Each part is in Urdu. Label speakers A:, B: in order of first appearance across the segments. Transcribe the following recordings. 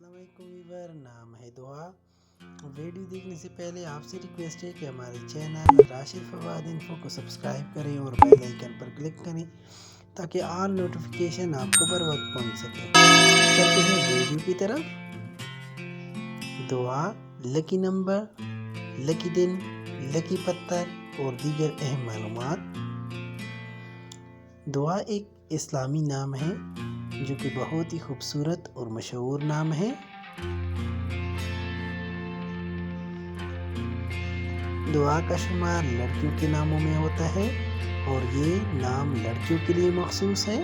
A: السلام علیکم ویور، نام ہے دعا۔ ویڈیو دیکھنے سے پہلے آپ سے ریکویسٹ ہے کہ ہمارے چینل راشد فواد انفو کو سبسکرائب کریں اور بیل آئیکن پر کلک کریں تاکہ آل نوٹیفیکیشن آپ کو بر وقت پہنچ سکے۔ چلتے ہیں ویڈیو کی طرف۔ دعا، لکی نمبر، لکی دن، لکی پتھر اور دیگر اہم معلومات۔ دعا ایک اسلامی نام ہے جو کہ بہت ہی خوبصورت اور مشہور نام ہے۔ دعا کا شمار لڑکیوں کے ناموں میں ہوتا ہے اور یہ نام لڑکیوں کے لیے مخصوص ہے۔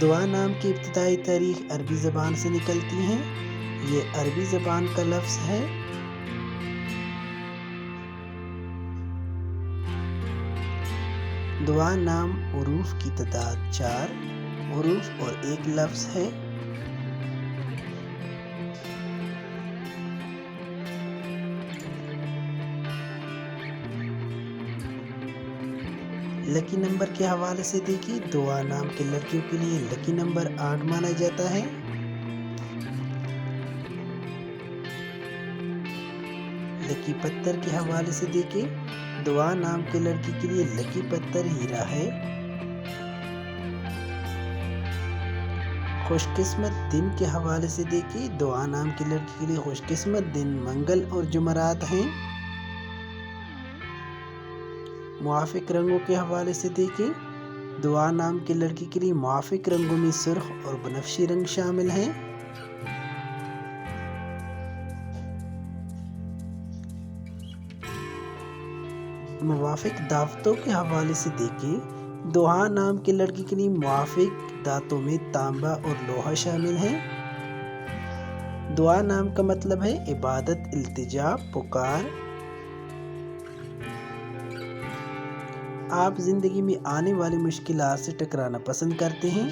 A: دعا نام کی ابتدائی تاریخ عربی زبان سے نکلتی ہے۔ یہ عربی زبان کا لفظ ہے۔ دعا نام حروف کی تعداد 4 حروف اور ایک لفظ ہے۔ لکی نمبر کے حوالے سے دیکھیں، دعا نام کے لڑکیوں کے لیے لکی نمبر 8 مانا جاتا ہے۔ لکی پتھر کے حوالے سے دیکھیں، دعا نام کے لڑکی کے لیے لکی پتھر ہیرا ہے۔ خوش قسمت دن کے حوالے سے دیکھیں، دعا نام کی لڑکی کے لیے خوش قسمت دن منگل اور جمعرات ہیں۔ موافق رنگوں کے حوالے سے دیکھیں، دعا نام کی لڑکی کے لیے موافق رنگوں میں سرخ اور بنفشی رنگ شامل ہیں۔ موافق دعوتوں کے حوالے سے دیکھیں، دعا نام کی لڑکی کے لیے موافق دعوتوں میں تانبا اور لوہا شامل ہیں۔ دعا نام کا مطلب ہے عبادت، التجا، پکار۔ آپ زندگی میں آنے والی مشکلات سے ٹکرانا پسند کرتے ہیں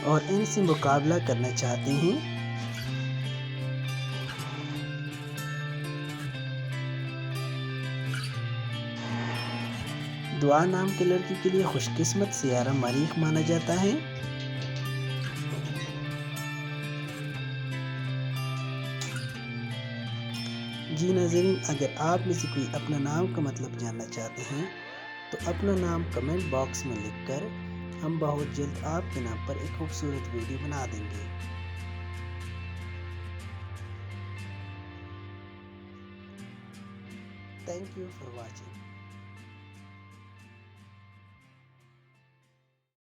A: اور ان سے مقابلہ کرنا چاہتے ہیں۔ دعا نام کے لڑکی کے لیے خوش قسمت سیارہ مریخ مانا جاتا ہے۔ جی ناظرین، اگر آپ میں سے کوئی اپنا نام کا مطلب جاننا چاہتے ہیں تو اپنا نام کمنٹ باکس میں لکھ کر ہم بہت جلد آپ کے نام پر ایک خوبصورت ویڈیو بنا دیں گے۔ Thank you for watching.